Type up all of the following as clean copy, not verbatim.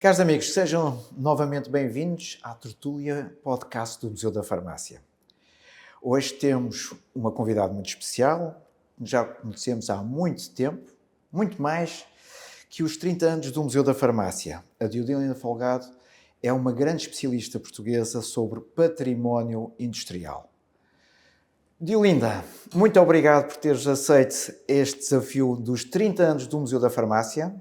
Caros amigos, sejam novamente bem-vindos à tertúlia podcast do Museu da Farmácia. Hoje temos uma convidada muito especial, que já conhecemos há muito tempo, muito mais que os 30 anos do Museu da Farmácia. A Deolinda Folgado é uma grande especialista portuguesa sobre património industrial. Deolinda, muito obrigado por teres aceito este desafio dos 30 anos do Museu da Farmácia.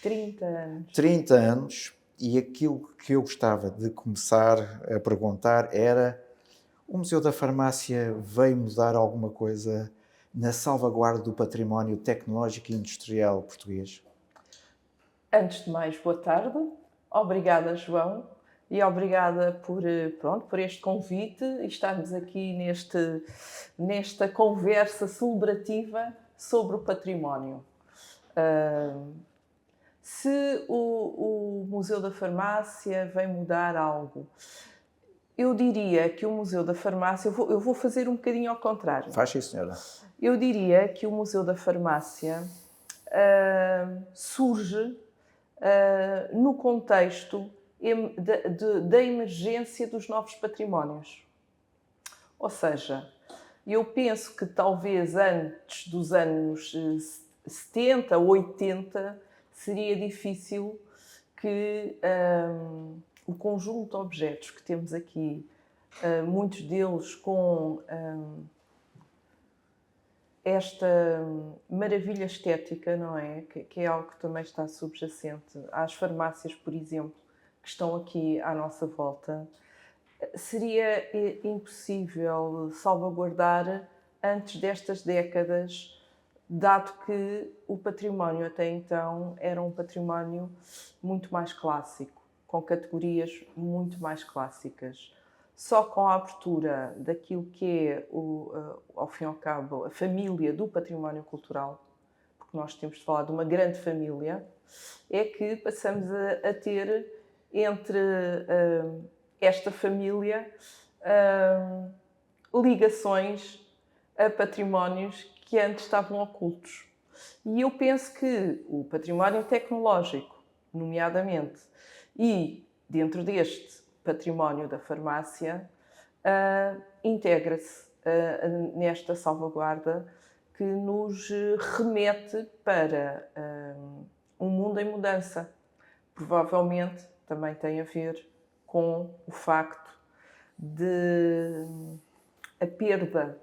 30 anos. 30 anos, e aquilo que eu gostava de começar a perguntar era: o Museu da Farmácia veio mudar alguma coisa na salvaguarda do património tecnológico e industrial português? Antes de mais, boa tarde. Obrigada, João, e obrigada por este convite e estarmos aqui nesta conversa celebrativa sobre o património. Se o Museu da Farmácia vem mudar algo, eu diria que o Museu da Farmácia, eu vou fazer um bocadinho ao contrário. Faz sim, senhora. Eu diria que o Museu da Farmácia surge no contexto da emergência dos novos patrimónios. Ou seja, eu penso que talvez antes dos anos 70, 80, seria difícil que o conjunto de objetos que temos aqui, muitos deles com esta maravilha estética, não é? Que é algo que também está subjacente às farmácias, por exemplo, que estão aqui à nossa volta, seria impossível salvaguardar antes destas décadas, dado que o património até então era um património muito mais clássico, com categorias muito mais clássicas. Só com a abertura daquilo que é, ao fim e ao cabo, a família do património cultural, porque nós temos de falar de uma grande família, é que passamos a ter entre esta família ligações a patrimónios que antes estavam ocultos. E eu penso que o património tecnológico, nomeadamente, e dentro deste património da farmácia, integra-se nesta salvaguarda que nos remete para um mundo em mudança. Provavelmente também tem a ver com o facto de a perda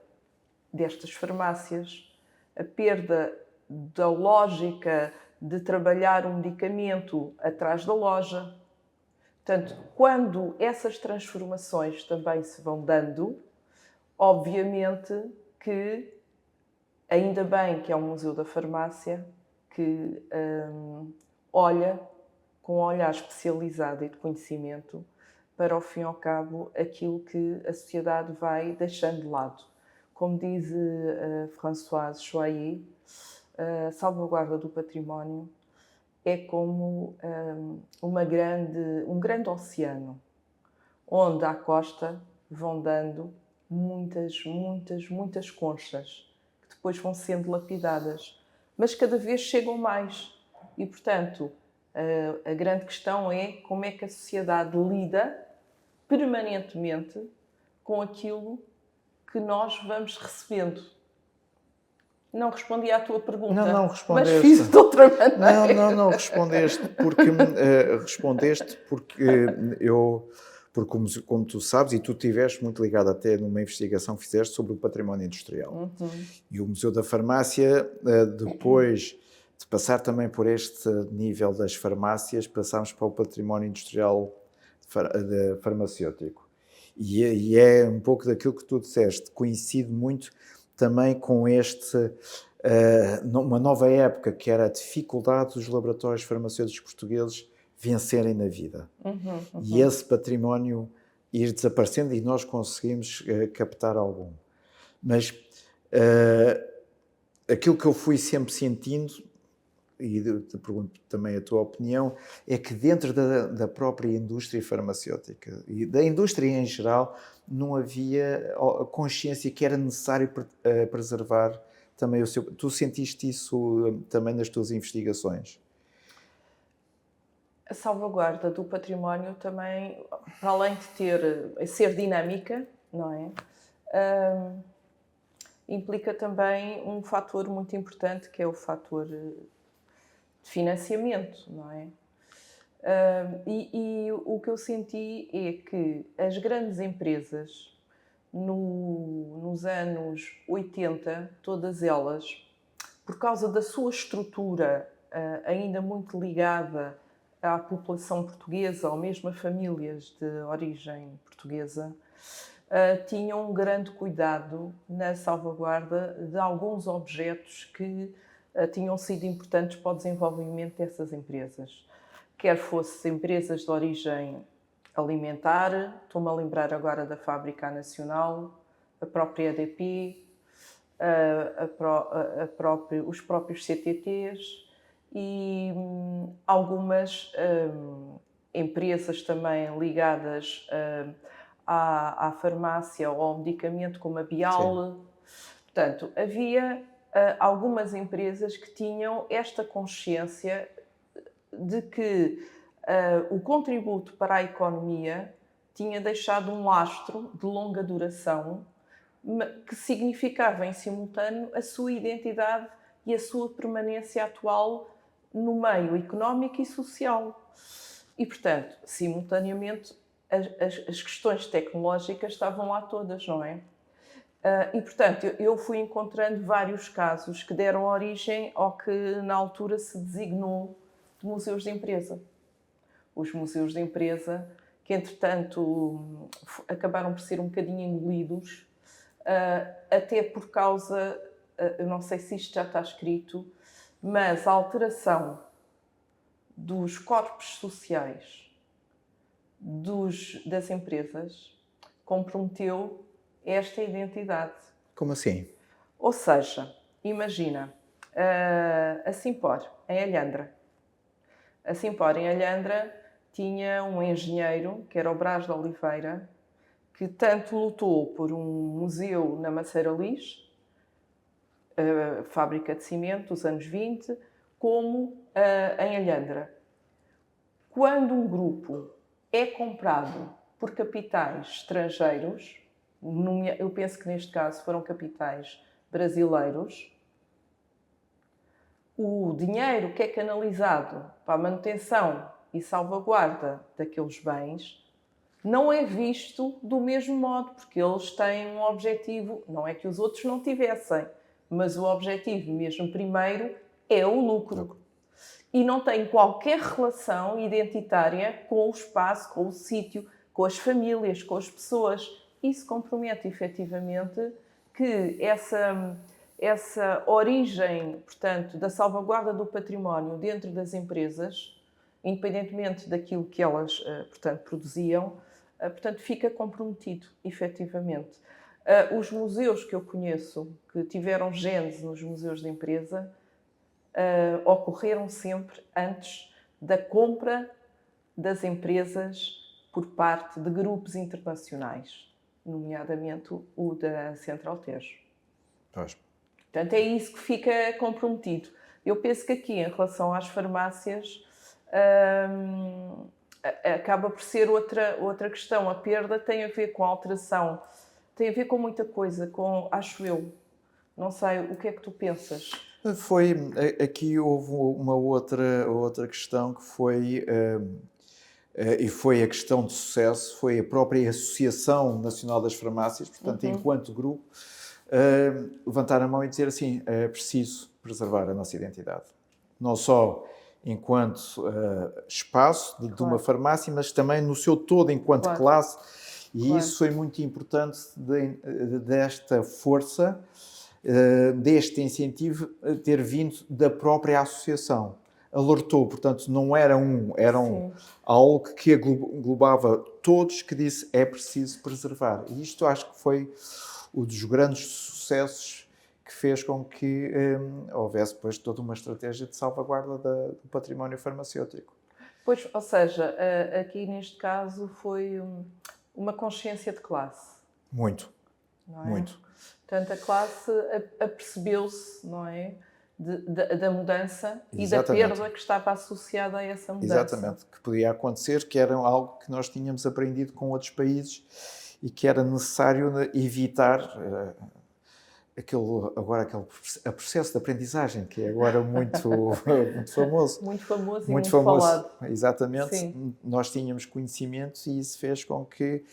destas farmácias, a perda da lógica de trabalhar um medicamento atrás da loja. Portanto, quando essas transformações também se vão dando, obviamente que, ainda bem que é um Museu da Farmácia que olha com um olhar especializado e de conhecimento para, ao fim e ao cabo, aquilo que a sociedade vai deixando de lado. Como diz Françoise Choyer, a salvaguarda do património é como um grande oceano, onde à costa vão dando muitas conchas, que depois vão sendo lapidadas, mas cada vez chegam mais. E, portanto, a grande questão é como é que a sociedade lida permanentemente com aquilo que nós vamos recebendo. Não respondi à tua pergunta, Não mas respondeste. fiz de outra maneira. Não respondeste porque eu, porque como tu sabes, e tu estiveste muito ligado até numa investigação que fizeste sobre o património industrial. E o Museu da Farmácia, depois de passar também por este nível das farmácias, passámos para o património industrial farmacêutico. E é um pouco daquilo que tu disseste, coincide muito também com uma nova época, que era a dificuldade dos laboratórios farmacêuticos portugueses vencerem na vida. E esse património ir desaparecendo e nós conseguimos captar algum. Mas aquilo que eu fui sempre sentindo, e te pergunto também a tua opinião, é que dentro da própria indústria farmacêutica e da indústria em geral não havia a consciência que era necessário preservar também o seu... Tu sentiste isso também nas tuas investigações? A salvaguarda do património também, para além de ser dinâmica, não é? Implica também um fator muito importante, que é o fator de financiamento, não é? E o que eu senti é que as grandes empresas, nos anos 80, todas elas, por causa da sua estrutura ainda muito ligada à população portuguesa, ou mesmo a famílias de origem portuguesa, tinham um grande cuidado na salvaguarda de alguns objetos que tinham sido importantes para o desenvolvimento dessas empresas. Quer fossem empresas de origem alimentar, estou-me a lembrar agora da Fábrica Nacional, a própria EDP, os próprios CTTs e algumas empresas também ligadas à farmácia ou ao medicamento, como a Bial. Sim. Portanto, havia algumas empresas que tinham esta consciência de que o contributo para a economia tinha deixado um lastro de longa duração que significava em simultâneo a sua identidade e a sua permanência atual no meio económico e social. E, portanto, simultaneamente, as questões tecnológicas estavam lá todas, não é? E, portanto, eu fui encontrando vários casos que deram origem ao que na altura se designou de museus de empresa. Os museus de empresa, que entretanto acabaram por ser um bocadinho engolidos, até por causa, eu não sei se isto já está escrito, mas a alteração dos corpos sociais das empresas comprometeu esta identidade. Como assim? Ou seja, imagina, a Simpor, em Alhandra. A Simpor, em Alhandra, tinha um engenheiro, que era o Brás de Oliveira, que tanto lutou por um museu na Maceira Lis, fábrica de cimento dos anos 20, como em Alhandra. Quando um grupo é comprado por capitais estrangeiros, eu penso que neste caso foram capitais brasileiros, o dinheiro que é canalizado para a manutenção e salvaguarda daqueles bens não é visto do mesmo modo, porque eles têm um objetivo, não é que os outros não tivessem, mas o objetivo mesmo primeiro é o lucro. E não tem qualquer relação identitária com o espaço, com o sítio, com as famílias, com as pessoas. Isso compromete efetivamente que essa origem, portanto, da salvaguarda do património dentro das empresas, independentemente daquilo que elas, portanto, produziam, portanto, fica comprometido, efetivamente. Os museus que eu conheço, que tiveram gênese nos museus de empresa, ocorreram sempre antes da compra das empresas por parte de grupos internacionais, nomeadamente o da Central Tejo. Pois. Portanto, é isso que fica comprometido. Eu penso que aqui, em relação às farmácias, acaba por ser outra questão. A perda tem a ver com a alteração, tem a ver com muita coisa, acho eu. Não sei, o que é que tu pensas? Aqui houve uma outra questão que foi, e foi a questão de sucesso, foi a própria Associação Nacional das Farmácias, portanto, enquanto grupo, levantar a mão e dizer assim, é preciso preservar a nossa identidade. Não só enquanto espaço de uma farmácia, mas também no seu todo, enquanto classe. E isso foi muito importante desta força, deste incentivo ter vindo da própria associação. Alertou, portanto, não era algo que englobava todos, que disse é preciso preservar. E isto acho que foi um dos grandes sucessos que fez com que houvesse depois toda uma estratégia de salvaguarda do património farmacêutico. Pois, ou seja, aqui neste caso foi uma consciência de classe. Muito, não é? muito. Portanto, a classe apercebeu-se, não é? da mudança e da Exatamente. perda que estava associada a essa mudança. Exatamente, que podia acontecer, que era algo que nós tínhamos aprendido com outros países e que era necessário evitar aquele processo de aprendizagem, que é agora muito, muito famoso. Muito famoso e Muito muito famoso, falado. exatamente. Sim. Nós tínhamos conhecimentos e isso fez com que,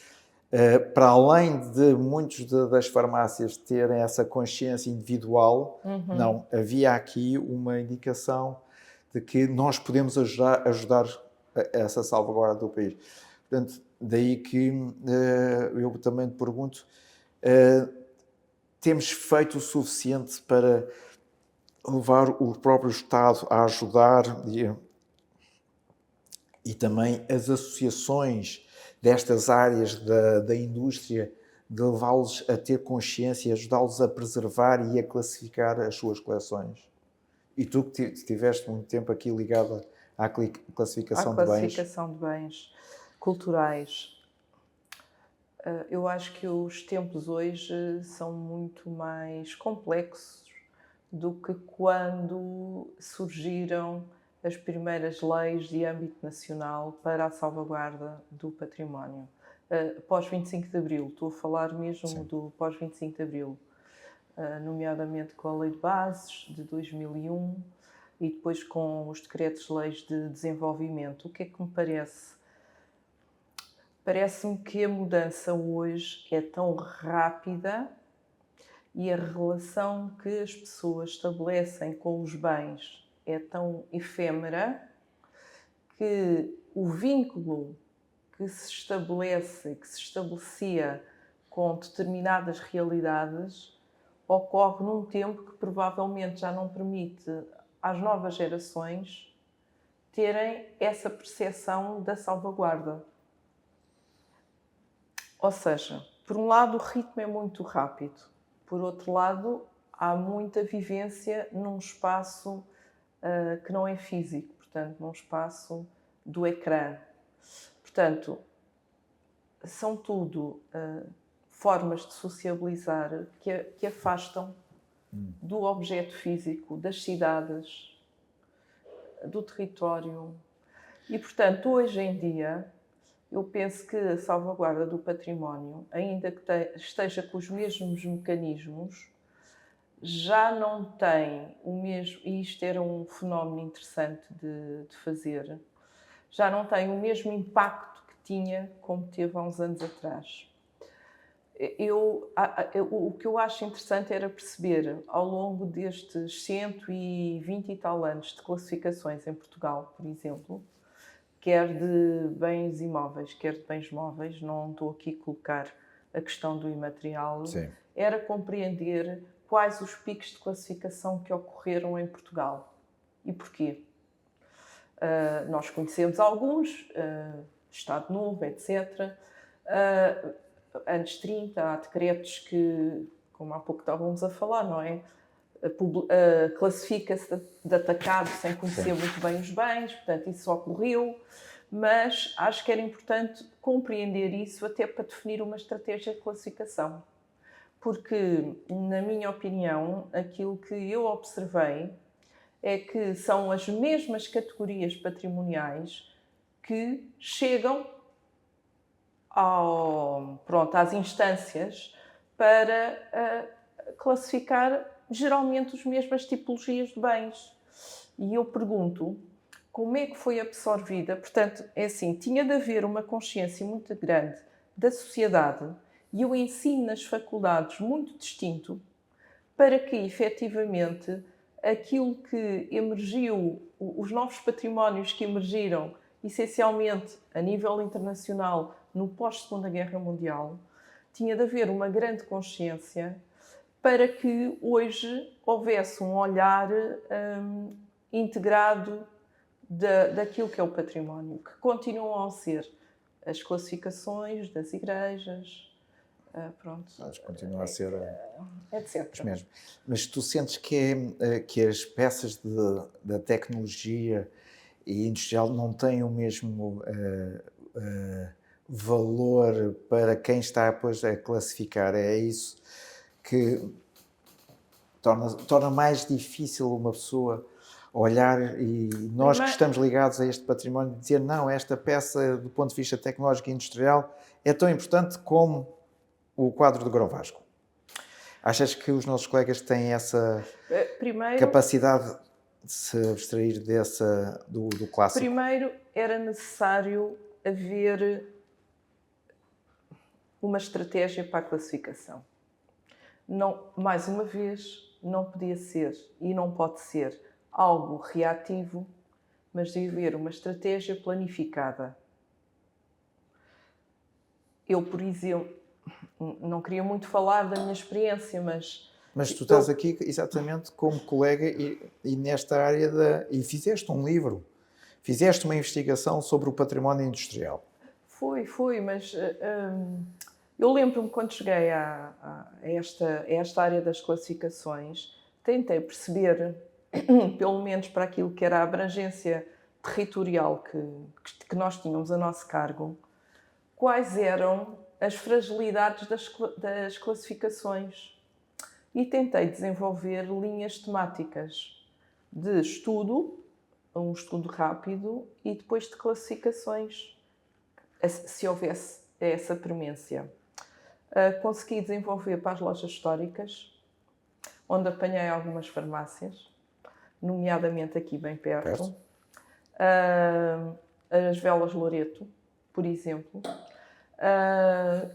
para além de muitos das farmácias terem essa consciência individual, não, havia aqui uma indicação de que nós podemos ajudar a essa salvaguarda do país. Portanto, daí que eu também te pergunto, temos feito o suficiente para levar o próprio Estado a ajudar e também as associações destas áreas da indústria, de levá-los a ter consciência, ajudá-los a preservar e a classificar as suas coleções? E tu que estiveste muito tempo aqui ligada à classificação de bens. À classificação de bens culturais. Eu acho que os tempos hoje são muito mais complexos do que quando surgiram as primeiras leis de âmbito nacional para a salvaguarda do património. Pós-25 de Abril, estou a falar mesmo Sim. do pós-25 de Abril, nomeadamente com a Lei de Bases de 2001 e depois com os decretos-leis de desenvolvimento. O que é que me parece? Parece-me que a mudança hoje é tão rápida e a relação que as pessoas estabelecem com os bens é tão efêmera que o vínculo que se estabelece, que se estabelecia com determinadas realidades, ocorre num tempo que provavelmente já não permite às novas gerações terem essa percepção da salvaguarda. Ou seja, por um lado o ritmo é muito rápido, por outro lado há muita vivência num espaço que não é físico, portanto num espaço do ecrã. Portanto, são tudo formas de sociabilizar que afastam do objeto físico, das cidades, do território. E, portanto, hoje em dia, eu penso que a salvaguarda do património, ainda que esteja com os mesmos mecanismos, já não tem o mesmo, e isto era um fenómeno interessante de fazer, já não tem o mesmo impacto que tinha como teve há uns anos atrás. O que eu acho interessante era perceber, ao longo destes 120 e tal anos de classificações em Portugal, por exemplo, quer de bens imóveis, quer de bens móveis, não estou aqui a colocar a questão do imaterial, Sim. era compreender quais os picos de classificação que ocorreram em Portugal e porquê. Nós conhecemos alguns, Estado Novo, etc. Anos 30, há decretos que, como há pouco estávamos a falar, não é? Classifica-se de atacado sem conhecer muito bem os bens, portanto isso ocorreu, mas acho que era importante compreender isso até para definir uma estratégia de classificação. Porque, na minha opinião, aquilo que eu observei é que são as mesmas categorias patrimoniais que chegam às instâncias para classificar geralmente as mesmas tipologias de bens. E eu pergunto, como é que foi absorvida? Portanto, é assim, tinha de haver uma consciência muito grande da sociedade e o ensino nas faculdades muito distinto para que, efetivamente, aquilo que emergiu, os novos patrimónios que emergiram, essencialmente a nível internacional, no pós-Segunda Guerra Mundial, tinha de haver uma grande consciência para que hoje houvesse um olhar integrado daquilo que é o património, que continuam a ser as classificações das igrejas, pronto. Mas continua a ser etc. os mesmos. Mas tu sentes que as peças da tecnologia e industrial não têm o mesmo valor para quem está depois a classificar? É isso que torna mais difícil uma pessoa olhar e nós que estamos ligados a este património dizer não, esta peça do ponto de vista tecnológico e industrial é tão importante como o quadro de Grão Vasco. Achas que os nossos colegas têm essa capacidade de se abstrair do clássico? Primeiro, era necessário haver uma estratégia para a classificação. Não, mais uma vez, não podia ser e não pode ser algo reativo, mas de haver uma estratégia planificada. Eu, por exemplo, não queria muito falar da minha experiência, mas... Mas tu estás aqui exatamente como colega e nesta área e fizeste um livro, fizeste uma investigação sobre o património industrial. Foi, mas eu lembro-me quando cheguei a esta área das classificações, tentei perceber, pelo menos para aquilo que era a abrangência territorial que nós tínhamos a nosso cargo, quais eram as fragilidades das classificações. E tentei desenvolver linhas temáticas de estudo, um estudo rápido, e depois de classificações, se houvesse essa premência. Consegui desenvolver para as lojas históricas, onde apanhei algumas farmácias, nomeadamente aqui bem perto. As Velas Loreto, por exemplo.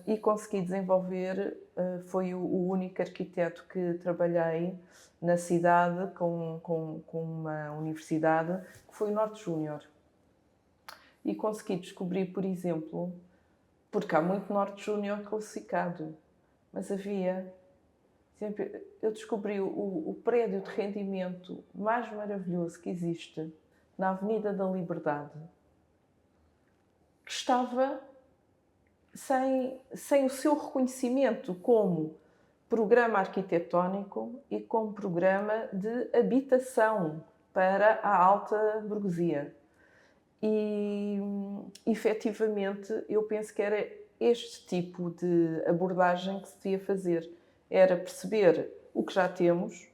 E consegui desenvolver, foi o único arquiteto que trabalhei na cidade com uma universidade, que foi o Norte Júnior. E consegui descobrir, por exemplo, porque há muito Norte Júnior classificado, mas havia, sempre, eu descobri o prédio de rendimento mais maravilhoso que existe na Avenida da Liberdade, que estava sem o seu reconhecimento como programa arquitetónico e como programa de habitação para a alta burguesia. E, efetivamente, eu penso que era este tipo de abordagem que se devia fazer. Era perceber o que já temos,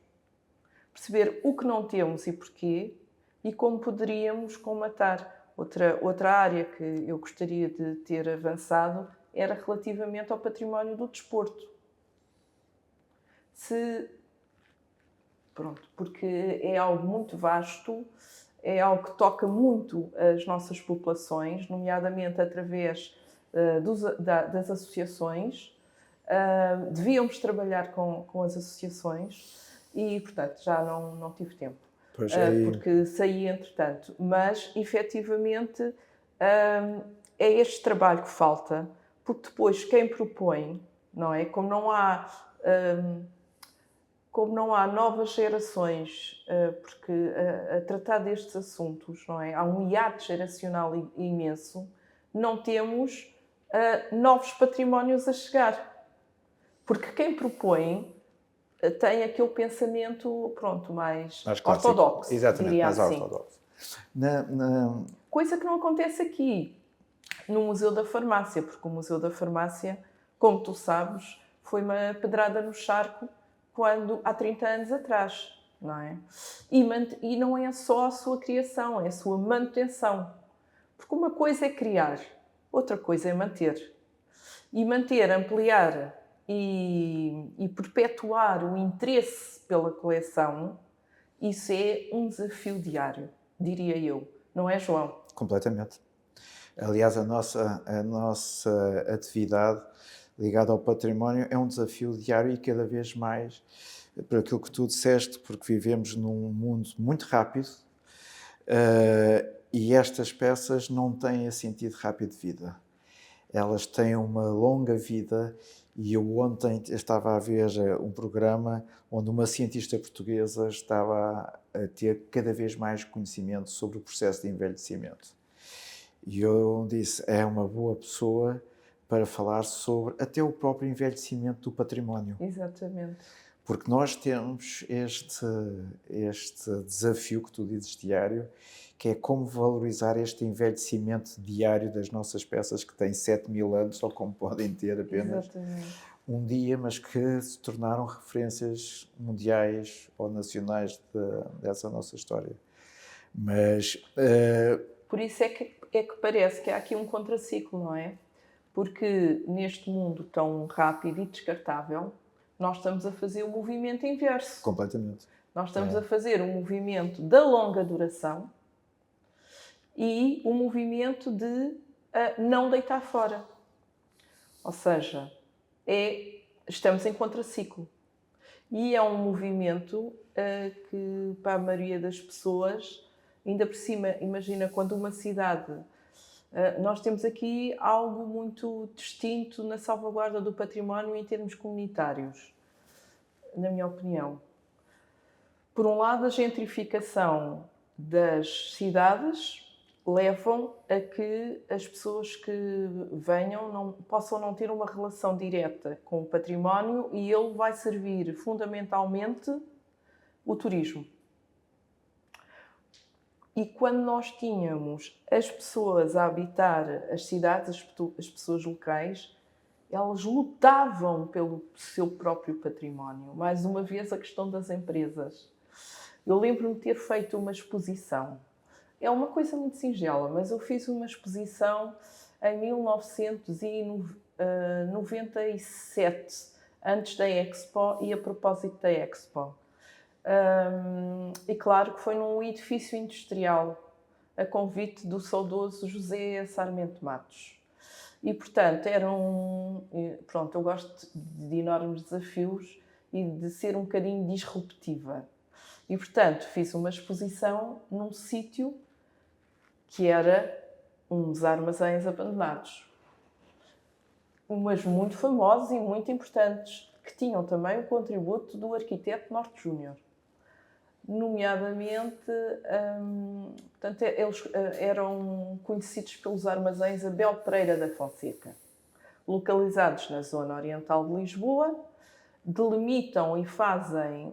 perceber o que não temos e porquê, e como poderíamos colmatar. Outra área que eu gostaria de ter avançado era relativamente ao património do desporto. Porque é algo muito vasto, é algo que toca muito as nossas populações, nomeadamente através das associações. Devíamos trabalhar com as associações e, portanto, já não tive tempo. Porque saí entretanto. Mas, efetivamente, é este trabalho que falta, porque depois quem propõe, não é? Como não há novas gerações, porque a tratar destes assuntos, não é? Há um hiato geracional imenso, não temos novos patrimónios a chegar. Porque quem propõe tem aquele pensamento, mais ortodoxo. Exatamente, mais assim. ortodoxo. Coisa que não acontece aqui, no Museu da Farmácia, porque o Museu da Farmácia, como tu sabes, foi uma pedrada no charco há 30 anos atrás, não é? E não é só a sua criação, é a sua manutenção. Porque uma coisa é criar, outra coisa é manter. E manter, ampliar e perpetuar o interesse pela coleção, isso é um desafio diário, diria eu. Não é, João? Completamente. Aliás, a nossa atividade ligada ao património é um desafio diário e cada vez mais, por aquilo que tu disseste, porque vivemos num mundo muito rápido e estas peças não têm esse sentido rápido de vida. Elas têm uma longa vida e eu ontem estava a ver um programa onde uma cientista portuguesa estava a ter cada vez mais conhecimento sobre o processo de envelhecimento. E eu disse, é uma boa pessoa para falar sobre até o próprio envelhecimento do património. Exatamente. Porque nós temos este desafio que tu dizes diário, que é como valorizar este envelhecimento diário das nossas peças que têm 7.000 anos ou como podem ter apenas. Exatamente. um dia, mas que se tornaram referências mundiais ou nacionais dessa nossa história. Mas Por isso é que parece que há aqui um contraciclo, não é? Porque neste mundo tão rápido e descartável, nós estamos a fazer o movimento inverso. completamente. Nós estamos a fazer um movimento da longa duração e o movimento de não deitar fora. Ou seja, estamos em contraciclo. E é um movimento que, para a maioria das pessoas, ainda por cima, imagina quando uma cidade... nós temos aqui algo muito distinto na salvaguarda do património em termos comunitários, na minha opinião. Por um lado, a gentrificação das cidades levam a que as pessoas que venham possam não ter uma relação direta com o património e ele vai servir fundamentalmente o turismo. E quando nós tínhamos as pessoas a habitar as cidades, as pessoas locais, elas lutavam pelo seu próprio património. Mais uma vez, a questão das empresas. Eu lembro-me de ter feito uma exposição. É uma coisa muito singela, mas eu fiz uma exposição em 1997, antes da Expo e a propósito da Expo. E claro que foi num edifício industrial, a convite do saudoso José Sarmento Matos. E, portanto, eu gosto de enormes desafios e de ser um bocadinho disruptiva. E, portanto, fiz uma exposição num sítio que era uns armazéns abandonados. Mas muito famosos e muito importantes, que tinham também o contributo do arquiteto Norte Júnior. Nomeadamente, portanto, eles eram conhecidos pelos armazéns Abel Pereira da Fonseca, localizados na zona oriental de Lisboa, delimitam e fazem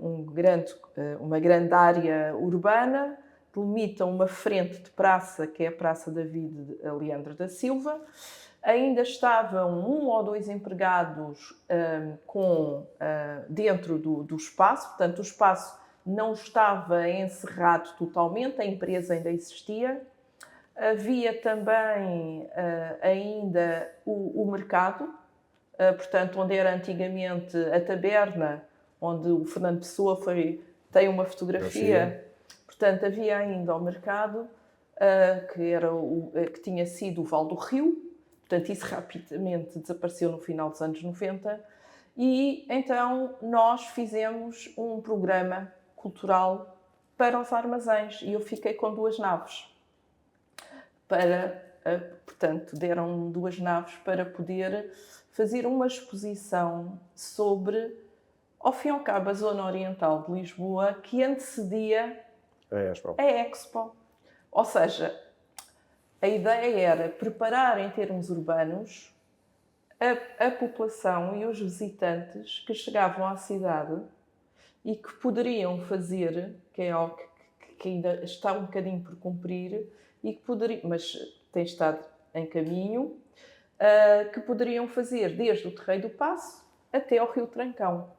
uma grande área urbana, delimitam uma frente de praça, que é a Praça David Leandro da Silva. Ainda estavam 1 ou 2 empregados dentro do espaço, portanto, o espaço não estava encerrado totalmente, a empresa ainda existia. Havia também ainda o mercado, portanto, onde era antigamente a taberna, onde o Fernando Pessoa tem uma fotografia. Portanto, havia ainda o mercado, que tinha sido o Val do Rio. Portanto, isso rapidamente desapareceu no final dos anos 90. E então nós fizemos um programa cultural para os armazéns e eu fiquei com 2 naves. Portanto, deram 2 naves para poder fazer uma exposição sobre, ao fim e ao cabo, a zona oriental de Lisboa, que antecedia a Expo. Ou seja, a ideia era preparar em termos urbanos a população e os visitantes que chegavam à cidade e que poderiam fazer, que é algo que ainda está um bocadinho por cumprir, mas tem estado em caminho, que poderiam fazer desde o Terreiro do Paço até ao Rio Trancão.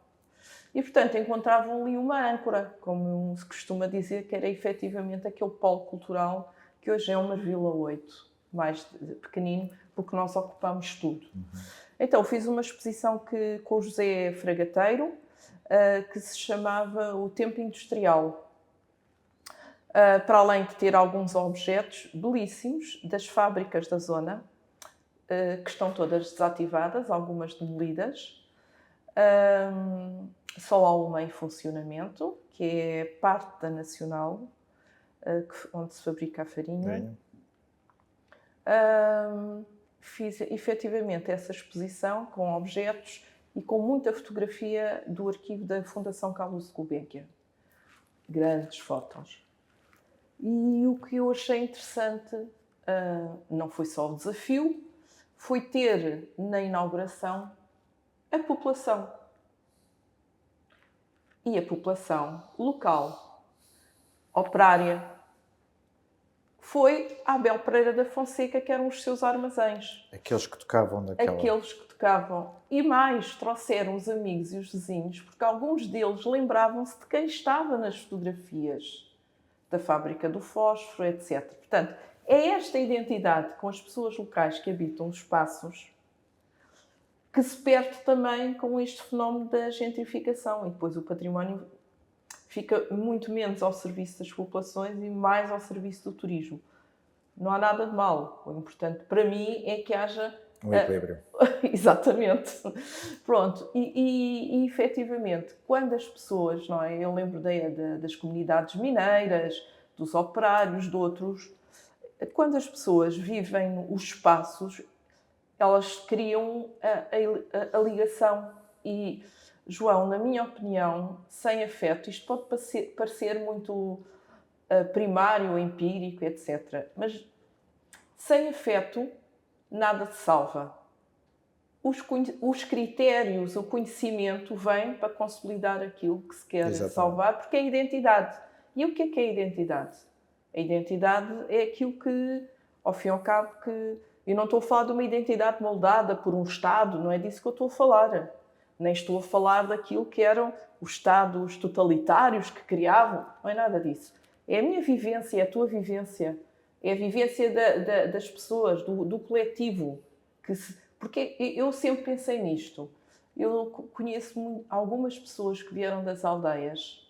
E, portanto, encontravam ali uma âncora, como se costuma dizer, que era efetivamente aquele polo cultural que hoje é uma Vila 8, mais pequenino, porque nós ocupamos tudo. Então, fiz uma exposição com o José Fragateiro, que se chamava O Tempo Industrial. Para além de ter alguns objetos belíssimos das fábricas da zona, que estão todas desativadas, algumas demolidas. Só há uma em funcionamento, que é parte da Nacional, onde se fabrica a farinha. Fiz efetivamente essa exposição com objetos e com muita fotografia do arquivo da Fundação Carlos de Gulbenkian. Grandes fotos. E o que eu achei interessante não foi só o desafio, foi ter na inauguração a população. E a população local, operária, foi a Abel Pereira da Fonseca, que eram os seus armazéns. Aqueles que tocavam naquela... Aqueles que tocavam. E mais, trouxeram os amigos e os vizinhos, porque alguns deles lembravam-se de quem estava nas fotografias da fábrica do fósforo, etc. Portanto, é esta identidade com as pessoas locais que habitam os espaços que se perde também com este fenómeno da gentrificação. E depois o património fica muito menos ao serviço das populações e mais ao serviço do turismo. Não há nada de mal. O importante para mim é que haja... um equilíbrio. Exatamente. Pronto. E efetivamente, quando as pessoas, não é? Eu lembro das comunidades mineiras, dos operários, de outros... Quando as pessoas vivem os espaços, elas criam a ligação. E, João, na minha opinião, sem afeto, isto pode parecer muito primário, empírico, etc. Mas sem afeto, nada se salva. Os critérios, o conhecimento vêm para consolidar aquilo que se quer salvar, porque é a identidade. E o que é a identidade? A identidade é aquilo que, ao fim e ao cabo, que... Eu não estou a falar de uma identidade moldada por um Estado, não é disso que eu estou a falar. Nem estou a falar daquilo que eram os Estados totalitários que criavam, não é nada disso. É a minha vivência, é a tua vivência, é a vivência das pessoas, do coletivo. Porque eu sempre pensei nisto. Eu conheço algumas pessoas que vieram das aldeias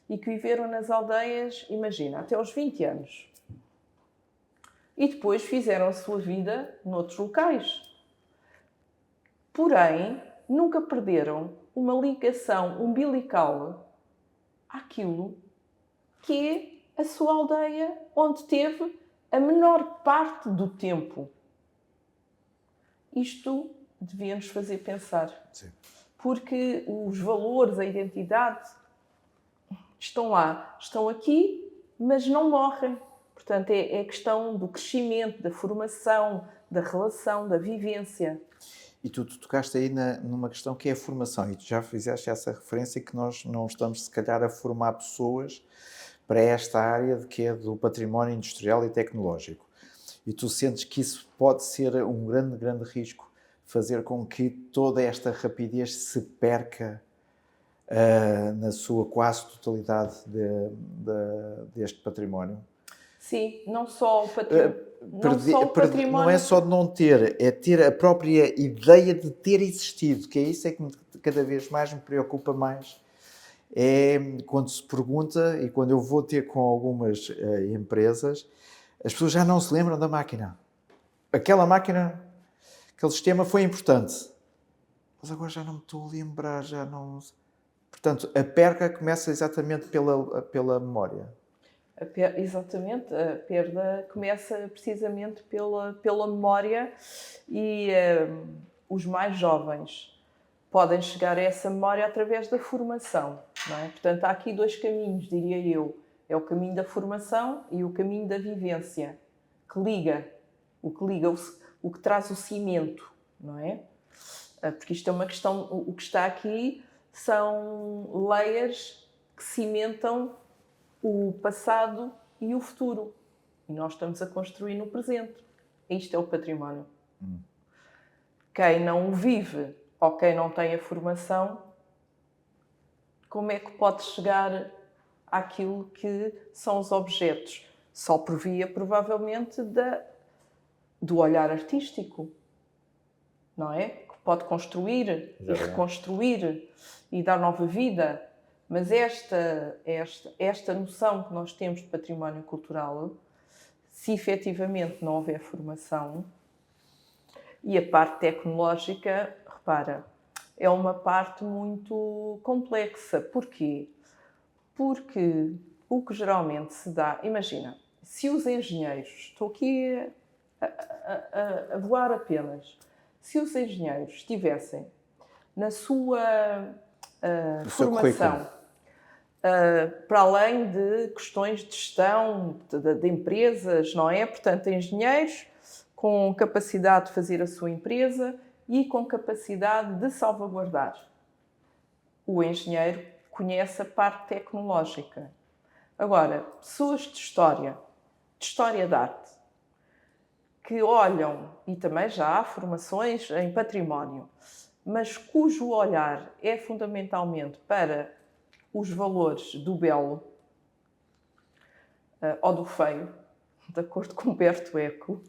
e que viveram nas aldeias, imagina, até aos 20 anos. E depois fizeram a sua vida noutros locais. Porém, nunca perderam uma ligação umbilical àquilo que é a sua aldeia, onde teve a menor parte do tempo. Isto devia-nos fazer pensar. Sim. Porque os valores, a identidade, estão lá, estão aqui, mas não morrem. Portanto, é questão do crescimento, da formação, da relação, da vivência. E tu tocaste aí numa questão que é a formação, e tu já fizeste essa referência que nós não estamos, se calhar, a formar pessoas para esta área que é do património industrial e tecnológico. E tu sentes que isso pode ser um grande, grande risco, fazer com que toda esta rapidez se perca na sua quase totalidade deste património? Sim, não só o património... Não é só de não ter, é ter a própria ideia de ter existido, que é isso é que cada vez mais me preocupa mais. É quando se pergunta, e quando eu vou ter com algumas empresas, as pessoas já não se lembram da máquina. Aquela máquina, aquele sistema foi importante. Mas agora já não me estou a lembrar, já não... Portanto, a perca começa exatamente pela memória. Exatamente, a perda começa precisamente pela memória e os mais jovens podem chegar a essa memória através da formação, não é? Portanto, há aqui dois caminhos, diria eu. É o caminho da formação e o caminho da vivência, que liga, o que traz o cimento, não é? Porque isto é uma questão, o que está aqui são layers que cimentam o passado e o futuro. E nós estamos a construir no presente. Isto é o património. Quem não o vive ou quem não tem a formação, como é que pode chegar àquilo que são os objetos? Só por via, provavelmente, do olhar artístico. Não é? Que pode construir e reconstruir e dar nova vida. Mas esta noção que nós temos de património cultural, se efetivamente não houver formação, e a parte tecnológica, repara, é uma parte muito complexa. Porquê? Porque o que geralmente se dá... Imagina, se os engenheiros... Estou aqui a voar apenas. Se os engenheiros estivessem na sua formação... para além de questões de gestão de empresas, não é? Portanto, engenheiros com capacidade de fazer a sua empresa e com capacidade de salvaguardar. O engenheiro conhece a parte tecnológica. Agora, pessoas de história, de História da Arte, que olham, e também já há formações em património, mas cujo olhar é fundamentalmente para os valores do belo ou do feio, de acordo com Humberto Eco.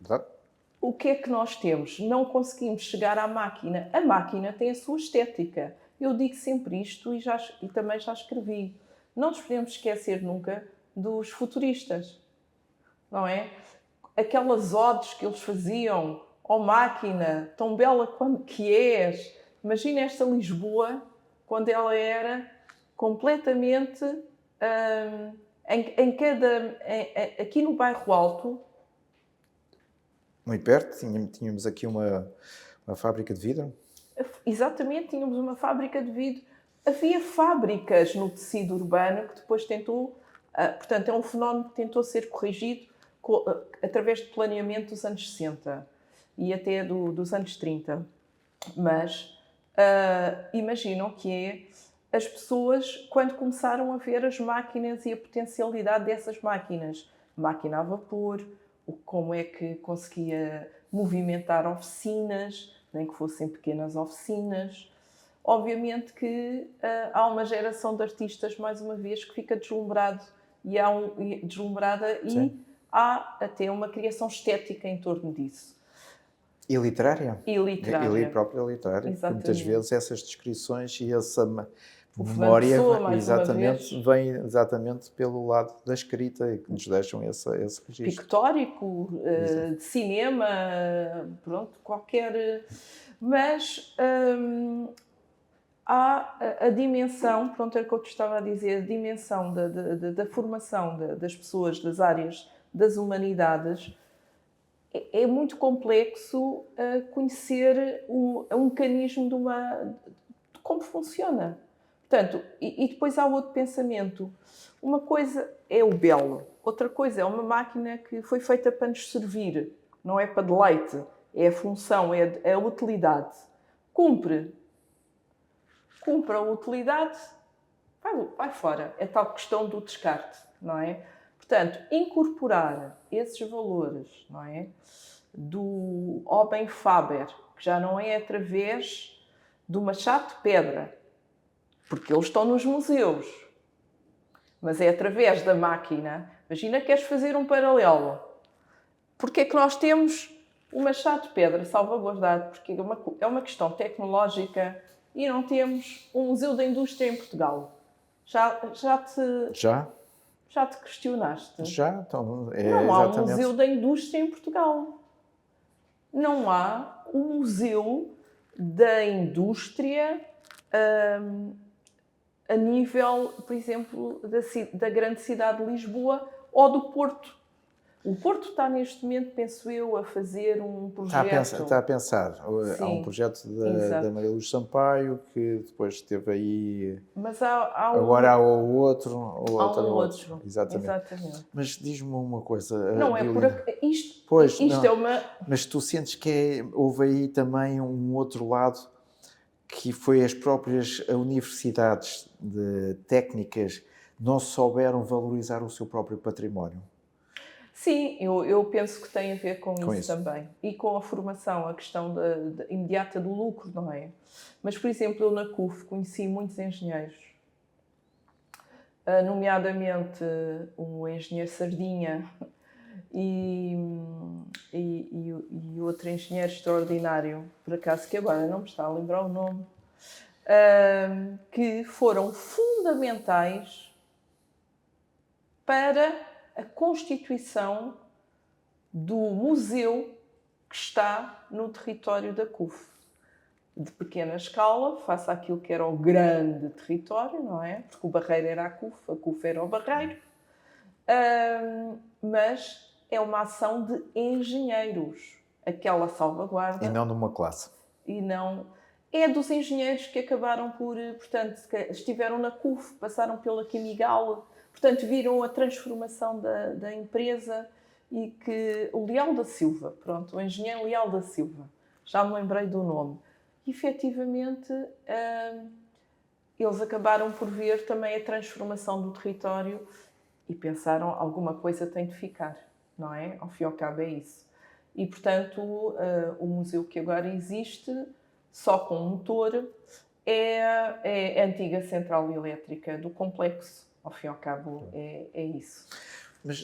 Exato. O que é que nós temos? Não conseguimos chegar à máquina. A máquina tem a sua estética. Eu digo sempre isto e também já escrevi. Não nos podemos esquecer nunca dos futuristas, não é? Aquelas odes que eles faziam, ó máquina, tão bela que és. Imagina esta Lisboa, quando ela era completamente... aqui no Bairro Alto, Muito perto, tínhamos aqui uma fábrica de vidro. exatamente, tínhamos uma fábrica de vidro. Havia fábricas no tecido urbano que depois tentou... portanto, é um fenómeno que tentou ser corrigido através de planeamento dos anos 60 e até dos anos 30. Mas imaginam que é as pessoas, quando começaram a ver as máquinas e a potencialidade dessas máquinas, máquina a vapor, como é que conseguia movimentar oficinas, nem que fossem pequenas oficinas. Obviamente que há uma geração de artistas, mais uma vez, que fica deslumbrada e há até uma criação estética em torno disso. E literária. E literária. E própria literária. Exatamente. Muitas vezes essas descrições e essa O memória Pessoa, mais uma vez, vem exatamente pelo lado da escrita e que nos deixam esse registro. Pictórico, de cinema, pronto, qualquer... Mas há a dimensão, pronto, é o que eu te estava a dizer, a dimensão da formação das pessoas das áreas das humanidades. É muito complexo conhecer o mecanismo de como funciona. Portanto, e depois há outro pensamento. Uma coisa é o belo, outra coisa é uma máquina que foi feita para nos servir, não é para deleite, é a função, é a utilidade. Cumpre a utilidade, vai fora. É tal questão do descarte, não é? Portanto, incorporar esses valores, não é? Do homem Faber, que já não é através do machado de pedra, porque eles estão nos museus, mas é através da máquina. Imagina que queres fazer um paralelo. Porque é que nós temos o machado de pedra salvaguardado? Porque é uma questão tecnológica e não temos um museu da indústria em Portugal. Já te questionaste? Já, então, Não há um exatamente. museu da indústria em Portugal. Não há um museu da indústria a nível, por exemplo, da grande cidade de Lisboa ou do Porto. O Porto está neste momento, penso eu, a fazer um projeto... Está a pensar. Sim, há um projeto da Maria Luz Sampaio, que depois teve aí... Mas agora há o outro. Há um outro. Exatamente. Mas diz-me uma coisa. Não é por isto. Pois, isto não, é uma... Mas tu sentes que houve aí também um outro lado, que foi as próprias universidades técnicas não souberam valorizar o seu próprio património? Sim, eu penso que tem a ver com isso também. E com a formação, a questão imediata do lucro, não é? Mas, por exemplo, eu na CUF conheci muitos engenheiros, nomeadamente um engenheiro Sardinha e outro engenheiro extraordinário, por acaso, que agora não me está a lembrar o nome, que foram fundamentais para a constituição do museu que está no território da CUF. De pequena escala, face àquilo que era o grande território, não é? Porque o Barreiro era a CUF era o Barreiro. Mas é uma ação de engenheiros. Aquela salvaguarda... E não de uma classe. E não... É dos engenheiros que acabaram portanto, estiveram na CUF, passaram pela Quimigal, portanto, viram a transformação da empresa e que o Leal da Silva, pronto, o engenheiro Leal da Silva, já me lembrei do nome, e, efetivamente, eles acabaram por ver também a transformação do território E pensaram, alguma coisa tem de ficar, não é? Ao fim e ao cabo é isso. E, portanto, o museu que agora existe, só com motor, é a antiga central elétrica do complexo. Ao fim e ao cabo é isso. Mas,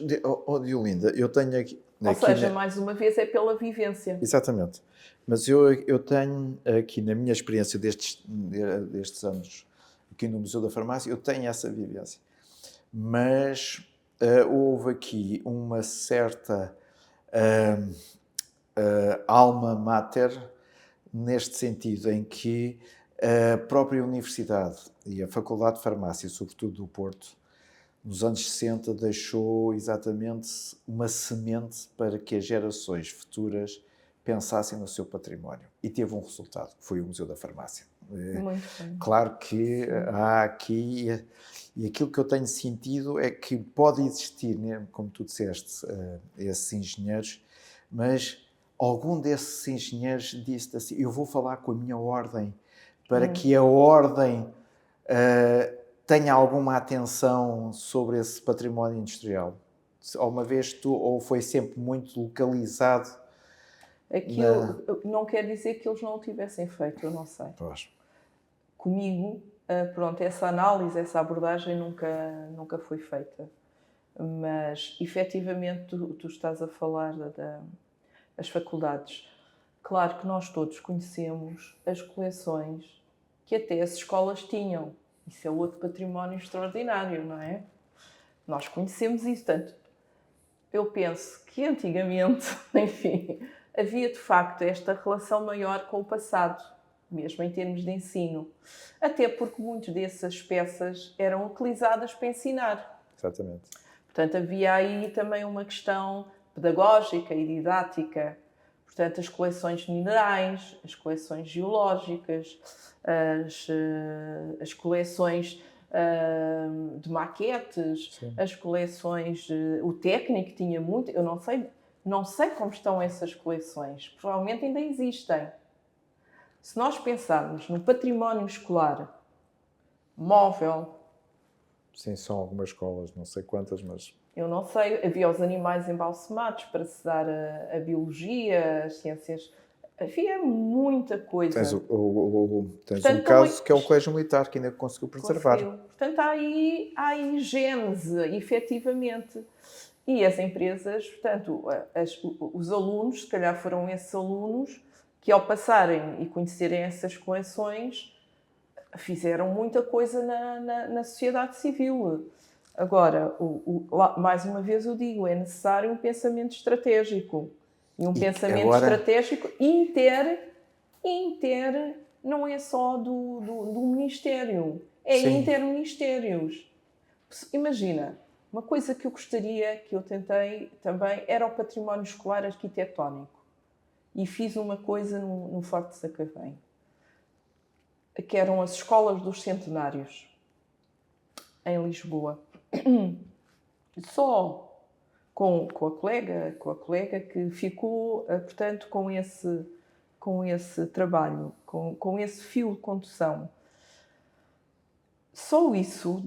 Diolinda, eu tenho aqui... Ou seja, mais uma vez, é pela vivência. Exatamente. Mas eu tenho aqui, na minha experiência destes anos, aqui no Museu da Farmácia, eu tenho essa vivência. Mas houve aqui uma certa alma mater, neste sentido, em que a própria universidade e a Faculdade de Farmácia, sobretudo do Porto, nos anos 60, deixou exatamente uma semente para que as gerações futuras pensassem no seu património. E teve um resultado, que foi o Museu da Farmácia. Muito bem. Claro que há aqui... E aquilo que eu tenho sentido é que pode existir, né, como tu disseste, esses engenheiros, mas algum desses engenheiros disse assim, eu vou falar com a minha ordem para que a ordem tenha alguma atenção sobre esse património industrial. Alguma vez ou foi sempre muito localizado? Aquilo não quer dizer que eles não o tivessem feito, eu não sei. Pois. Comigo, pronto, essa análise, essa abordagem nunca foi feita. Mas, efetivamente, tu estás a falar das faculdades. Claro que nós todos conhecemos as coleções que até as escolas tinham. Isso é outro património extraordinário, não é? Nós conhecemos isso. Portanto, eu penso que antigamente, enfim, havia de facto esta relação maior com o passado, mesmo em termos de ensino. Até porque muitas dessas peças eram utilizadas para ensinar. Exatamente. Portanto, havia aí também uma questão pedagógica e didática. Portanto, as coleções de minerais, as coleções geológicas, as coleções de maquetes, sim, as coleções... o técnico tinha muito... Eu não sei como estão essas coleções. Provavelmente ainda existem. Se nós pensarmos no património escolar móvel... Sim, são algumas escolas, não sei quantas, mas... Eu não sei, havia os animais embalsamados para se dar a biologia, as ciências... Havia muita coisa. Tens Portanto, um caso que é o Colégio Militar, que ainda conseguiu preservar. Portanto, há aí gênese, efetivamente. E as empresas, portanto, os alunos, se calhar foram esses alunos que, ao passarem e conhecerem essas coleções, fizeram muita coisa na sociedade civil. Agora, mais uma vez eu digo, é necessário um pensamento estratégico. E um pensamento estratégico inter, não é só do Ministério, é interministérios. Imagina, uma coisa que eu gostaria, que eu tentei também, era o património escolar arquitetónico. E fiz uma coisa no Forte de Sacavém, que eram as escolas dos centenários, em Lisboa. Só com a colega que ficou, portanto, com esse trabalho, com esse fio de condução. Só isso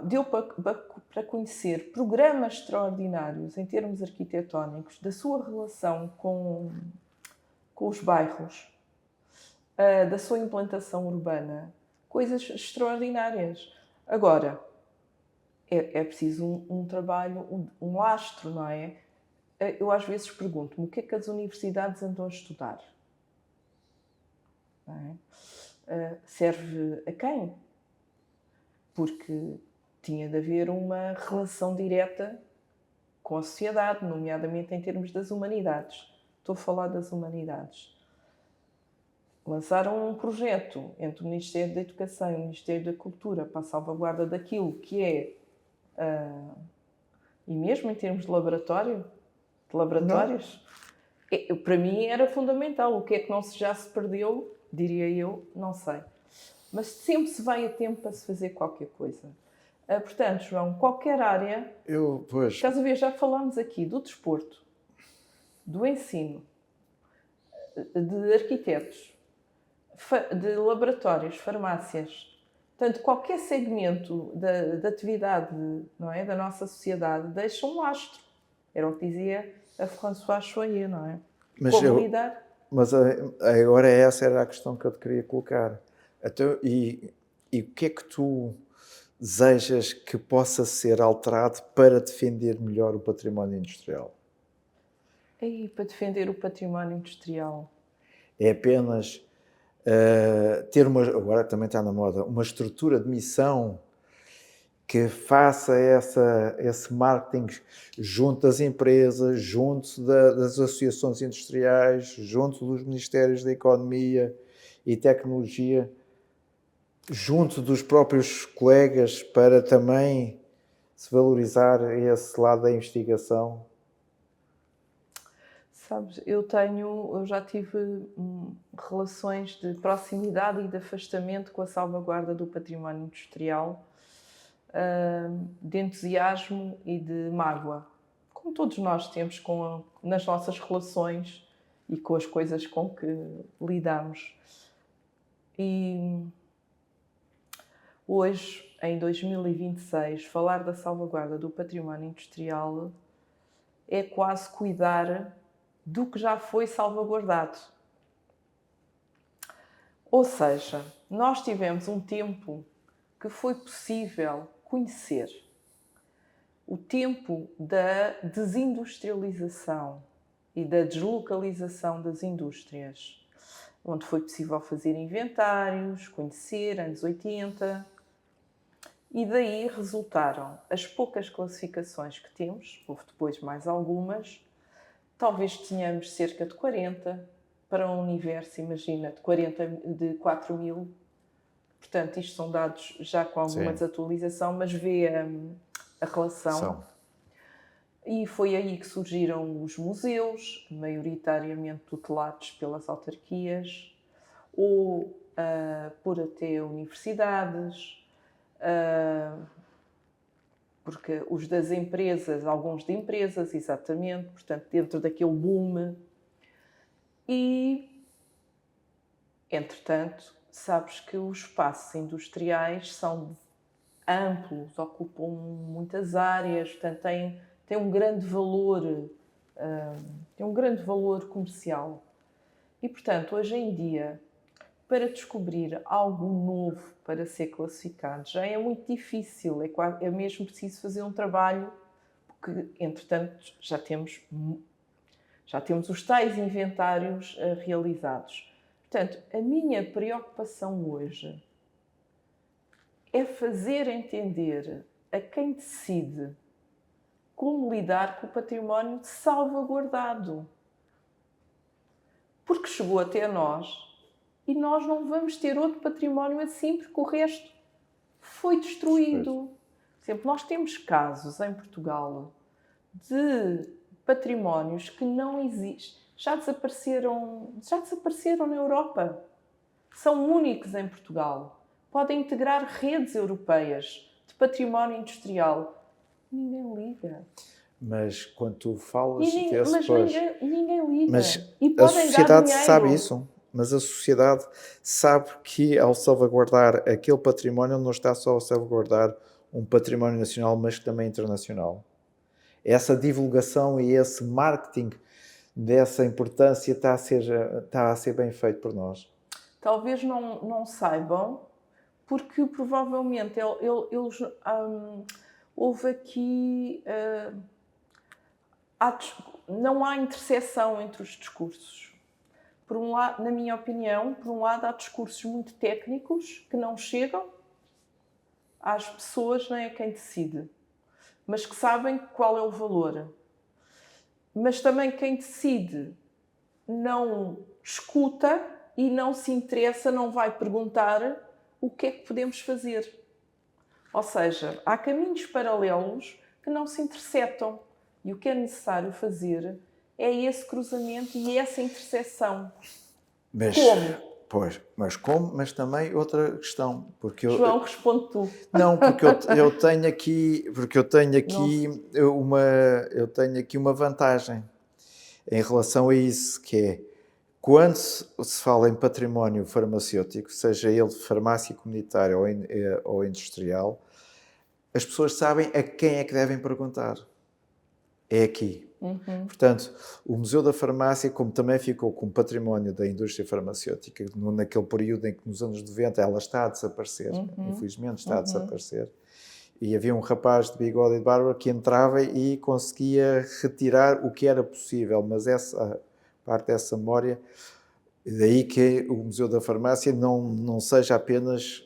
deu para conhecer programas extraordinários em termos arquitetónicos, da sua relação com os bairros, da sua implantação urbana, coisas extraordinárias. Agora, é preciso um trabalho, um lastro, não é? Eu às vezes pergunto-me o que é que as universidades andam a estudar? Não é? Serve a quem? Porque tinha de haver uma relação direta com a sociedade, nomeadamente em termos das humanidades. Estou a falar das humanidades. Lançaram um projeto entre o Ministério da Educação e o Ministério da Cultura para a salvaguarda daquilo que é, e mesmo em termos de laboratórios, para mim era fundamental. O que é que já se perdeu, diria eu, não sei. Mas sempre se vai a tempo para se fazer qualquer coisa. Portanto, João, qualquer área... Estás a ver, já falámos aqui do desporto, do ensino, de arquitetos, de laboratórios, farmácias. Portanto, qualquer segmento da atividade, não é, da nossa sociedade deixa um lastro. Era o que dizia a Françoise Choyer, não é? Como lidar? Mas agora essa era a questão que eu te queria colocar. Então, e o que é que tu desejas que possa ser alterado para defender melhor o património industrial? E para defender o património industrial? É apenas ter agora também está na moda, uma estrutura de missão que faça esse marketing junto das empresas, junto das associações industriais, junto dos Ministérios da Economia e Tecnologia, junto dos próprios colegas, para também se valorizar esse lado da investigação? Sabes, eu já tive relações de proximidade e de afastamento com a salvaguarda do património industrial, de entusiasmo e de mágoa, como todos nós temos nas nossas relações e com as coisas com que lidamos. E hoje, em 2026, falar da salvaguarda do património industrial é quase cuidar do que já foi salvaguardado. Ou seja, nós tivemos um tempo que foi possível conhecer. O tempo da desindustrialização e da deslocalização das indústrias, onde foi possível fazer inventários, conhecer, anos 80, e daí resultaram as poucas classificações que temos, houve depois mais algumas. Talvez tenhamos cerca de 40 para um universo, imagina, de 4.000. Portanto, isto são dados já com alguma desatualização, mas vê a relação. E foi aí que surgiram os museus, maioritariamente tutelados pelas autarquias, ou por até universidades, porque os das empresas, alguns de empresas, exatamente, portanto, dentro daquele boom. E, entretanto, sabes que os espaços industriais são amplos, ocupam muitas áreas, portanto, têm um grande valor, comercial. E, portanto, hoje em dia, para descobrir algo novo para ser classificado já é muito difícil, é mesmo preciso fazer um trabalho, porque, entretanto, já temos os tais inventários realizados. Portanto, a minha preocupação hoje é fazer entender a quem decide como lidar com o património salvaguardado. Porque chegou até nós e nós não vamos ter outro património assim, porque o resto foi destruído. Por exemplo, nós temos casos em Portugal de patrimónios que não existem. Já desapareceram na Europa. São únicos em Portugal. Podem integrar redes europeias de património industrial. Ninguém liga. Mas quando tu falas... Ninguém liga. Mas e a sociedade sabe isso. Mas a sociedade sabe que, ao salvaguardar aquele património, não está só a salvaguardar um património nacional, mas também internacional. Essa divulgação e esse marketing dessa importância está a ser bem feito por nós. Talvez não saibam, porque provavelmente eles houve aqui... não há interseção entre os discursos. Por um lado, na minha opinião, por um lado há discursos muito técnicos que não chegam às pessoas, nem a quem decide, mas que sabem qual é o valor. Mas também quem decide não escuta e não se interessa, não vai perguntar o que é que podemos fazer. Ou seja, há caminhos paralelos que não se interceptam. E o que é necessário fazer é esse cruzamento e essa interseção. Como? Pois, mas como? Mas também outra questão. João, responde tu. Não, porque eu tenho aqui uma vantagem em relação a isso, que é quando se fala em património farmacêutico, seja ele de farmácia comunitária ou industrial, as pessoas sabem a quem é que devem perguntar. É aqui. Portanto, o Museu da Farmácia, como também ficou com património da indústria farmacêutica, naquele período em que nos anos 90 ela está a desaparecer, infelizmente está a desaparecer, e havia um rapaz de bigode e de barba que entrava e conseguia retirar o que era possível, mas essa parte dessa memória, daí que o Museu da Farmácia não seja apenas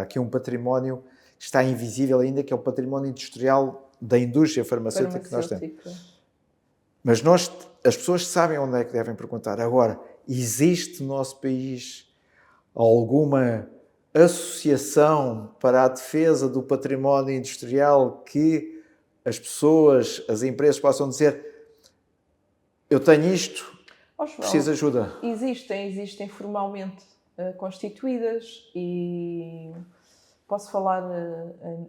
aqui um património que está invisível ainda, que é o património industrial da indústria farmacêutica que nós temos. Mas as pessoas sabem onde é que devem perguntar. Agora, existe no nosso país alguma associação para a defesa do património industrial que as pessoas, as empresas possam dizer: eu tenho isto, preciso de ajuda? Existem formalmente constituídas e posso falar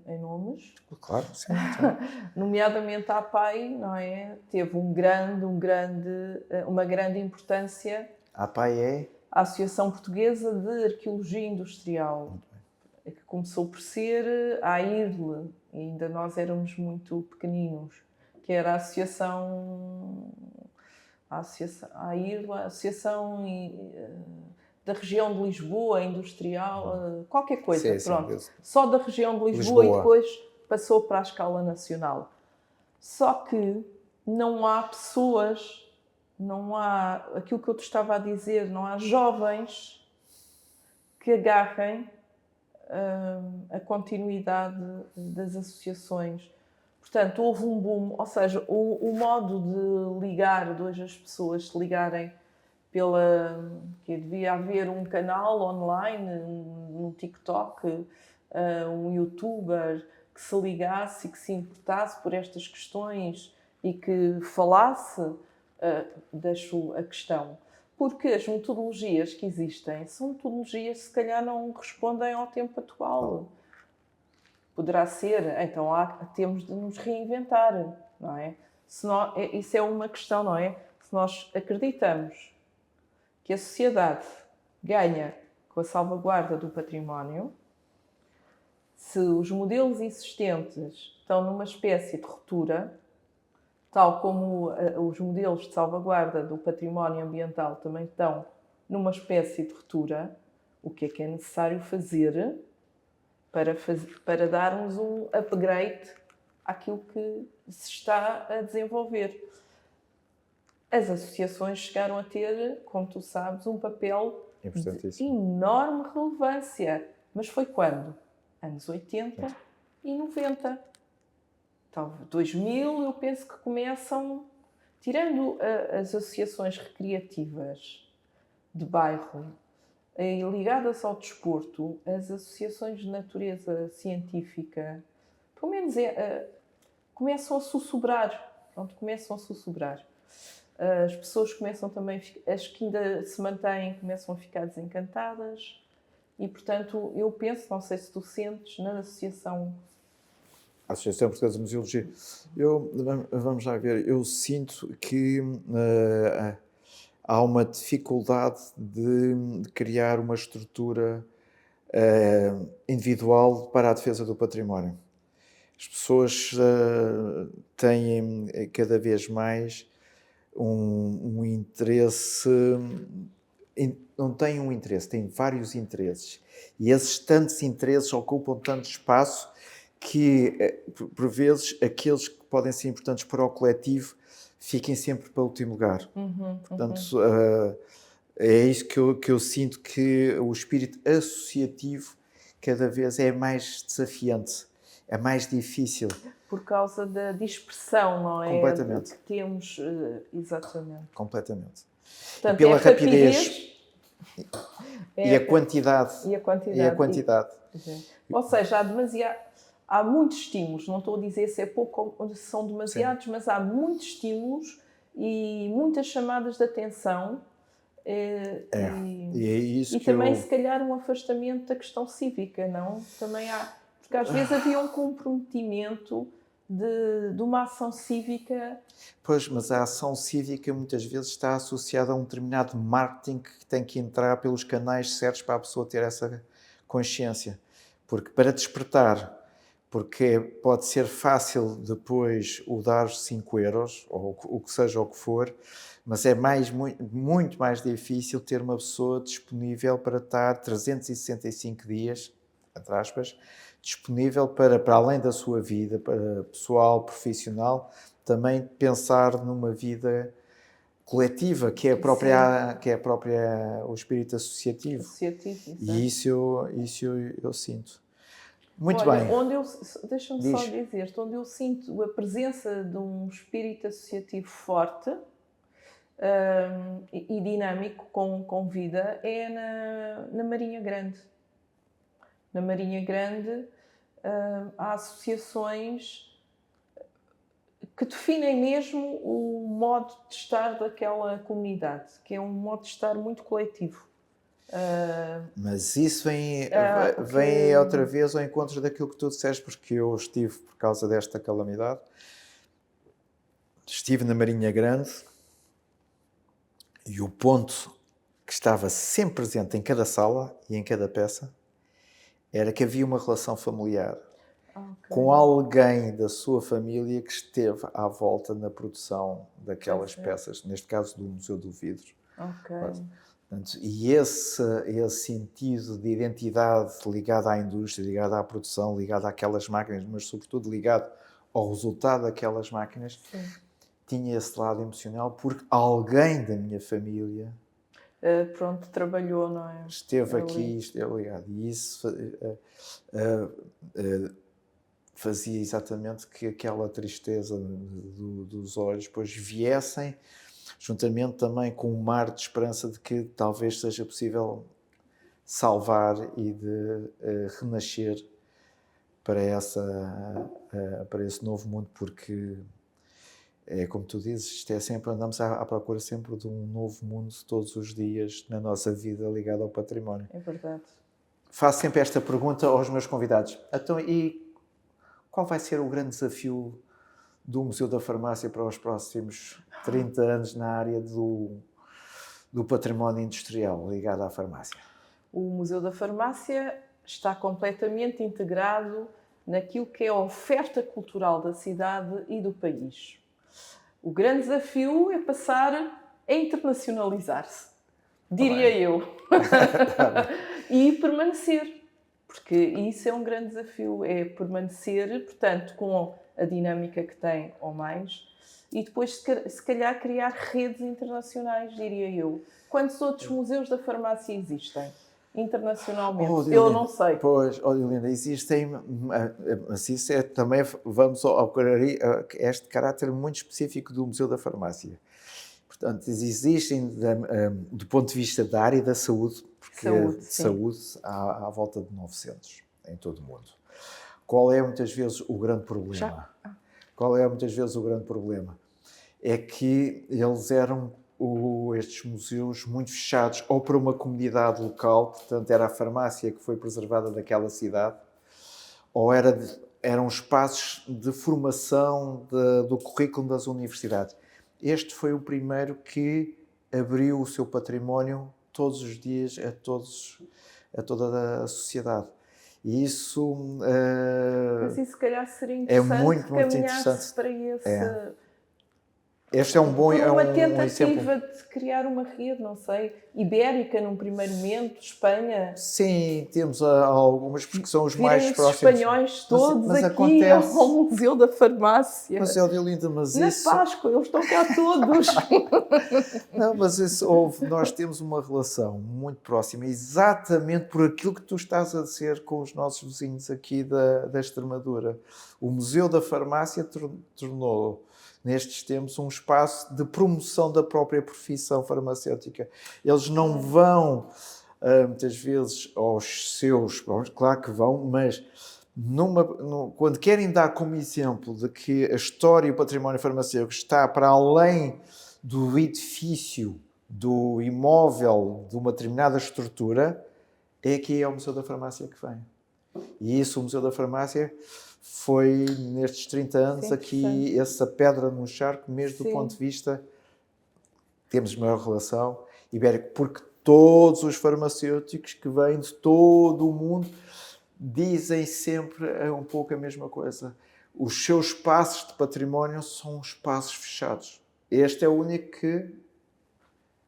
em nomes? Claro, sim. Nomeadamente a APAI, não é? Teve uma grande importância. A APAI é? A Associação Portuguesa de Arqueologia Industrial, que começou por ser a AIRL, e ainda nós éramos muito pequeninos, que era a Associação AIRL, a Associação da região de Lisboa, industrial, qualquer coisa, pronto. Só da região de Lisboa e depois passou para a escala nacional. Só que não há pessoas, não há aquilo que eu te estava a dizer, não há jovens que agarrem a continuidade das associações. Portanto, houve um boom, ou seja, o modo de ligar, de hoje as pessoas se ligarem que devia haver um canal online, um TikTok, um youtuber que se ligasse e que se importasse por estas questões e que falasse, deixo a questão. Porque as metodologias que existem são metodologias que se calhar não respondem ao tempo atual. Poderá ser, então temos de nos reinventar, não é? Isso é uma questão, não é? Se nós acreditamos que a sociedade ganha com a salvaguarda do património, se os modelos existentes estão numa espécie de ruptura, tal como os modelos de salvaguarda do património ambiental também estão numa espécie de ruptura, o que é necessário fazer para darmos um upgrade àquilo que se está a desenvolver? As associações chegaram a ter, como tu sabes, um papel de enorme relevância. Mas foi quando? Anos 80 e 90. Então, 2000, eu penso que começam, tirando as associações recreativas de bairro e ligadas ao desporto, as associações de natureza científica, pelo menos começam a sussurrar. Pronto, começam a sussurrar. As pessoas começam também, as que ainda se mantêm, começam a ficar desencantadas e, portanto, eu penso, não sei se tu sentes, na associação... A Associação Portuguesa de Museologia. Vamos lá ver, eu sinto que há uma dificuldade de criar uma estrutura individual para a defesa do património. As pessoas têm cada vez mais um interesse, não têm um interesse, têm vários interesses. E esses tantos interesses ocupam tanto espaço que, por vezes, aqueles que podem ser importantes para o coletivo fiquem sempre para o último lugar. Portanto, é isso que eu sinto, que o espírito associativo cada vez é mais desafiante, é mais difícil. Por causa da dispersão, não é? Completamente. Que temos, exatamente. Completamente. Portanto, e pela rapidez e a quantidade. E a quantidade. Ou seja, há muitos estímulos. Não estou a dizer se é pouco ou se são demasiados, sim, mas há muitos estímulos e muitas chamadas de atenção. E é isso e também, se calhar, um afastamento da questão cívica, não? Também há. Porque às vezes havia um comprometimento de uma ação cívica. Pois, mas a ação cívica muitas vezes está associada a um determinado marketing que tem que entrar pelos canais certos para a pessoa ter essa consciência. Porque para despertar, porque pode ser fácil depois o dar 5 euros, ou o que seja o que for, mas é muito mais difícil ter uma pessoa disponível para estar 365 dias, entre aspas, disponível para além da sua vida, para pessoal, profissional, também pensar numa vida coletiva, que é o espírito associativo. E isso eu sinto. Muito Olha, bem. Deixa-me só dizer-te, onde eu sinto a presença de um espírito associativo forte e dinâmico, com vida, é na Marinha Grande. Na Marinha Grande há associações que definem mesmo o modo de estar daquela comunidade, que é um modo de estar muito coletivo. Mas isso vem outra vez ao encontro daquilo que tu disseste, porque eu estive, por causa desta calamidade, estive na Marinha Grande e o ponto que estava sempre presente em cada sala e em cada peça era que havia uma relação familiar com alguém da sua família que esteve à volta na produção daquelas peças, neste caso do Museu do Vidro. Portanto, e esse sentido de identidade ligado à indústria, ligado à produção, ligado àquelas máquinas, mas sobretudo ligado ao resultado daquelas máquinas, tinha esse lado emocional porque alguém da minha família trabalhou, não é? Esteve aqui, esteve ligado. E isso fazia exatamente que aquela tristeza dos olhos depois viessem, juntamente também com um mar de esperança de que talvez seja possível salvar e de renascer para esse novo mundo, porque é como tu dizes, isto é sempre, andamos à procura sempre de um novo mundo todos os dias na nossa vida ligado ao património. É verdade. Faço sempre esta pergunta aos meus convidados. Então, e qual vai ser o grande desafio do Museu da Farmácia para os próximos 30 anos na área do património industrial ligado à farmácia? O Museu da Farmácia está completamente integrado naquilo que é a oferta cultural da cidade e do país. O grande desafio é passar a internacionalizar-se, diria eu, e permanecer, porque isso é um grande desafio, é permanecer, portanto, com a dinâmica que tem ou mais, e depois, se calhar, criar redes internacionais, diria eu. Quantos outros museus da farmácia existem internacionalmente? Eu não sei. Pois, Linda, existem, mas isso é também, vamos ao este caráter muito específico do Museu da Farmácia. Portanto, existem, do ponto de vista da área da saúde, porque saúde há à volta de 900 em todo o mundo. Qual é muitas vezes o grande problema? É que eles eram estes museus muito fechados ou para uma comunidade local, portanto era a farmácia que foi preservada daquela cidade, ou eram espaços de formação do currículo das universidades. Este foi o primeiro que abriu o seu património todos os dias a toda a sociedade. E isso mas isso, se calhar, seria interessante muito interessante para esse... Este é um bom uma exemplo. tentativa de criar uma rede, não sei, ibérica num primeiro momento, Espanha. Sim, temos algumas, porque são os mais próximos. Os espanhóis todos mas aqui ao Museu da Farmácia. Mas, Odiolinda, mas na isso... Páscoa, eles estão cá todos. Não, mas nós temos uma relação muito próxima, exatamente por aquilo que tu estás a dizer com os nossos vizinhos aqui da Extremadura. O Museu da Farmácia tornou, nestes tempos, um espaço de promoção da própria profissão farmacêutica. Eles não vão, muitas vezes, aos seus... Claro que vão, mas quando querem dar como exemplo de que a história e o património farmacêutico está para além do edifício, do imóvel, de uma determinada estrutura, é aqui ao Museu da Farmácia que vem. E isso, o Museu da Farmácia, foi nestes 30 anos Sim, aqui essa pedra no charco, mesmo do Sim. ponto de vista, temos maior relação ibérica, porque todos os farmacêuticos que vêm de todo o mundo dizem sempre um pouco a mesma coisa. Os seus espaços de património são espaços fechados. Este é o único que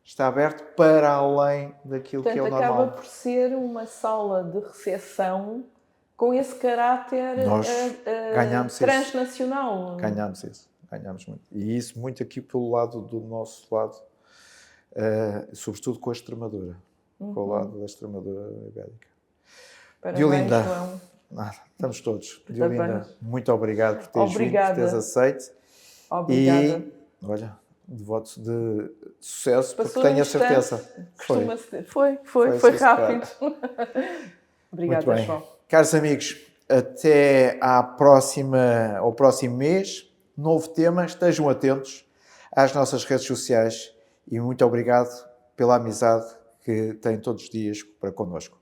está aberto para além daquilo que é o Portanto, acaba normal. por ser uma sala de recepção com esse caráter Nós ganhamos isso. transnacional. Ganhámos isso, ganhámos muito. E isso muito aqui pelo lado do nosso lado, sobretudo com a Extremadura, com o lado da Extremadura ibérica. Parabéns, Diolinda, João. estamos todos. Parabéns. Diolinda, muito obrigado por teres vindo, por teres aceito. Obrigada. E, olha, devoto de sucesso, Passou porque tenho a um instante, certeza. Foi rápido. Obrigada, Muito bem. João. Caros amigos, até ao próximo mês, novo tema, estejam atentos às nossas redes sociais e muito obrigado pela amizade que têm todos os dias para connosco.